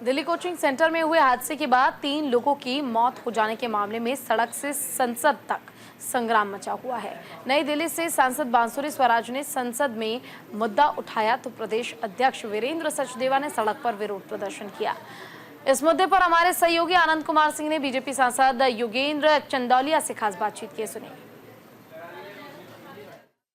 Delhi coaching centre में हुए हादसे के बाद 3 लोगों की मौत हो जाने के मामले में सड़क से संसद तक संग्राम मचा हुआ है। नई दिल्ली से सांसद बांसुरी स्वराज ने संसद में मुद्दा उठाया तो प्रदेश अध्यक्ष वीरेंद्र सचदेवा ने सड़क पर विरोध प्रदर्शन किया। इस मुद्दे पर हमारे सहयोगी आनंद कुमार सिंह ने बीजेपी सांसद योगेंद्र चंदौलिया से खास बातचीत की। सुनिए।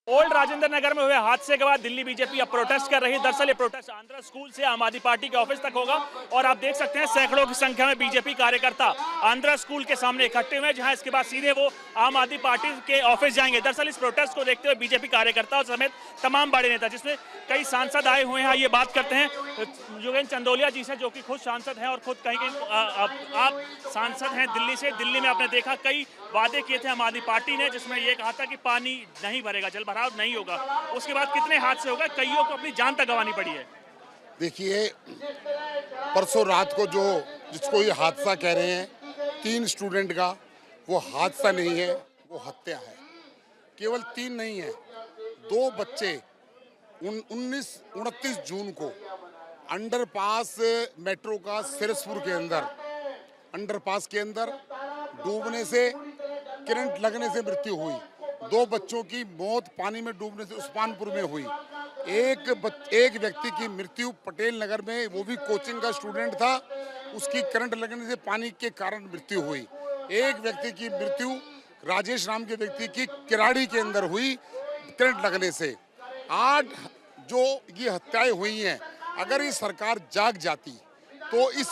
ओल्ड राजेंद्र नगर में हुए हादसे के बाद दिल्ली बीजेपी अब प्रोटेस्ट कर रही है। दरअसल ये प्रोटेस्ट आंध्रा स्कूल से आम आदमी पार्टी के ऑफिस तक होगा और आप देख सकते हैं सैकड़ों की संख्या में बीजेपी कार्यकर्ता आंध्रा स्कूल के सामने इकट्ठे हुए हैं, जहां इसके बाद सीधे वो आम आदमी पार्टी के ऑफिस जाएंगे। दरअसल इस प्रोटेस्ट को देखते हुए बीजेपी कार्यकर्ता समेत तमाम बड़े नेता, जिसमें कई सांसद आए हुए हैं, ये बात करते हैं योगेंद्र चंदौलिया जी से, जो कि खुद सांसद हैं और खुद कहीं आप सांसद हैं दिल्ली से। दिल्ली में आपने देखा कई वादे किए थे आम आदमी पार्टी ने, जिसमें यह कहा था कि पानी नहीं भरेगा, जल भराव नहीं होगा। उसके बाद कितने हादसे हो गए, कईयों को अपनी जान तक गंवानी पड़ी है। देखिए, परसों रात को जिसको ये हादसा कह रहे हैं 3 स्टूडेंट का, वो हादसा नहीं है, वो हत्या है। केवल 3 नहीं है, 2 बच्चे 29 जून को अंडरपास मेट्रो का सिरसपुर के अंदर अंडरपास के अंदर डूबने से, करंट लगने से मृत्यु हुई। 2 बच्चों की मौत पानी में डूबने से उस्मानपुर में हुई। एक व्यक्ति की मृत्यु पटेल नगर में, वो भी कोचिंग का स्टूडेंट था, उसकी करंट लगने से पानी के कारण मृत्यु हुई। एक व्यक्ति की मृत्यु राजेश नाम के व्यक्ति की किराड़ी के अंदर हुई करंट लगने से। 8 जो ये हत्याएं हुई हैं, अगर ये सरकार जाग जाती तो इस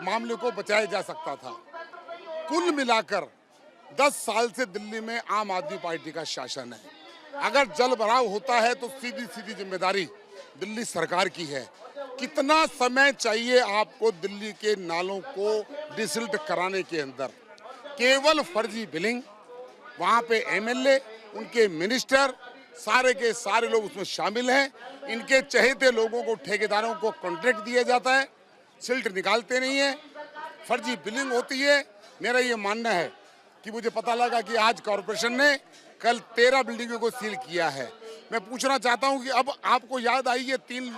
मामले को बचाया जा सकता था। कुल मिलाकर 10 साल से दिल्ली में आम आदमी पार्टी का शासन है। अगर जल भराव होता है तो सीधी जिम्मेदारी दिल्ली सरकार की है। कितना समय चाहिए आपको दिल्ली के नालों को डिसिल्ट कराने के अंदर? केवल फर्जी बिलिंग, वहाँ पे एमएलए, उनके मिनिस्टर, सारे के सारे लोग उसमें शामिल हैं। इनके चहेते लोगों को, ठेकेदारों को कॉन्ट्रैक्ट दिया जाता है, सिल्ट निकालते नहीं है, फर्जी बिलिंग होती है। मेरा ये मानना है कि मुझे पता लगा कि आज कॉरपोरेशन ने कल 13 बिल्डिंगों को सील किया है। मैं पूछना चाहता हूं कि अब आपको याद आई है 3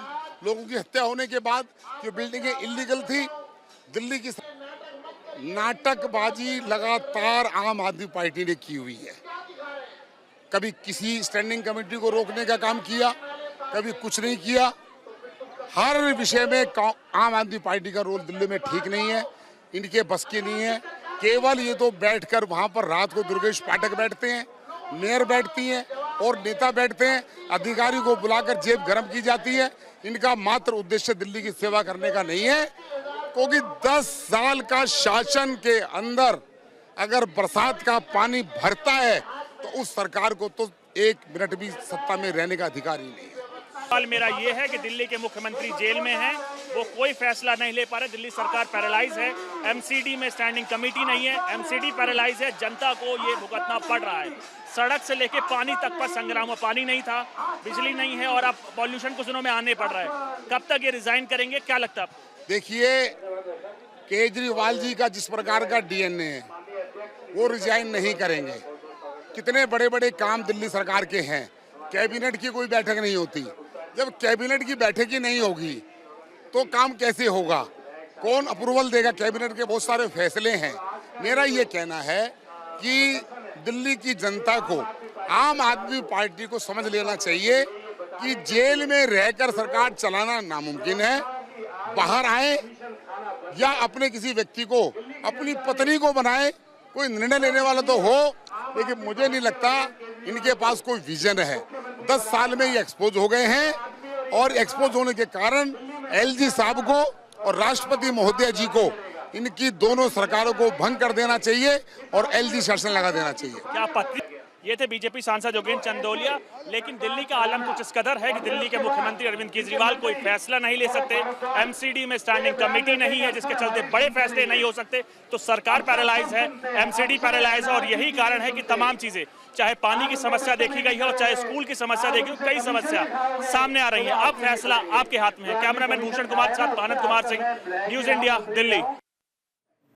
लोगों की हत्या होने के बाद कि बिल्डिंगें इलीगल थी। दिल्ली की नाटकबाजी लगातार आम आदमी पार्टी ने की हुई है। कभी किसी स्टैंडिंग कमेटी को रोकने का काम किया, कभी कुछ नहीं किया। हर विषय में आम आदमी पार्टी का रोल दिल्ली में ठीक नहीं है, इनके बस की नहीं है। केवल ये तो बैठकर वहां पर रात को दुर्गेश पाठक बैठते हैं, मेयर बैठती हैं और नेता बैठते हैं, अधिकारी को बुलाकर जेब गरम की जाती है। इनका मात्र उद्देश्य दिल्ली की सेवा करने का नहीं है, क्योंकि 10 साल का शासन के अंदर अगर बरसात का पानी भरता है तो उस सरकार को तो 1 मिनट भी सत्ता में रहने का अधिकार ही नहीं है। सवाल मेरा ये है कि दिल्ली के मुख्यमंत्री जेल में हैं, वो कोई फैसला नहीं ले पा रहे। दिल्ली सरकार पैरालाइज है, एमसीडी में स्टैंडिंग कमेटी नहीं है, एमसीडी पैरालाइज है, जनता को ये भुगतना पड़ रहा है। सड़क से लेके पानी तक पर संग्राम हो, पानी नहीं था, बिजली नहीं है और अब पॉल्यूशन कुछ दिनों में आने पड़ रहा है। कब तक ये रिजाइन करेंगे, क्या लगता है? देखिए, केजरीवाल जी का जिस प्रकार का डीएनए है, वो रिजाइन नहीं करेंगे। कितने बड़े बड़े काम दिल्ली सरकार के हैं, कैबिनेट की कोई बैठक नहीं होती। जब कैबिनेट की बैठक ही नहीं होगी तो काम कैसे होगा? कौन अप्रूवल देगा? कैबिनेट के बहुत सारे फैसले हैं। मेरा ये कहना है कि दिल्ली की जनता को, आम आदमी पार्टी को समझ लेना चाहिए कि जेल में रहकर सरकार चलाना नामुमकिन है। बाहर आए या अपने किसी व्यक्ति को, अपनी पत्नी को बनाए, कोई निर्णय लेने वाला तो हो, लेकिन मुझे नहीं लगता इनके पास कोई विजन है। 10 साल में ये एक्सपोज हो गए हैं और एक्सपोज होने के कारण एलजी साहब को और राष्ट्रपति महोदय जी को, इनकी दोनों सरकारों को भंग कर देना चाहिए और एलजी शासन लगा देना चाहिए। क्या पत्र? ये थे बीजेपी सांसद योगेंद्र चंदौलिया। लेकिन दिल्ली का आलम कुछ इस कदर है कि दिल्ली के मुख्यमंत्री अरविंद केजरीवाल कोई फैसला नहीं ले सकते, एमसीडी में स्टैंडिंग कमेटी नहीं है, जिसके चलते बड़े फैसले नहीं हो सकते, तो सरकार पैरालाइज है, एमसीडी पैरालाइज है। और यही कारण है कि तमाम चीजें, चाहे पानी की समस्या देखी गई है और चाहे स्कूल की समस्या देखी हो, कई समस्या सामने आ रही है। अब फैसला आपके हाथ में है। कैमरामैन भूषण कुमार के साथ आनंद कुमार सिंह, न्यूज इंडिया, दिल्ली।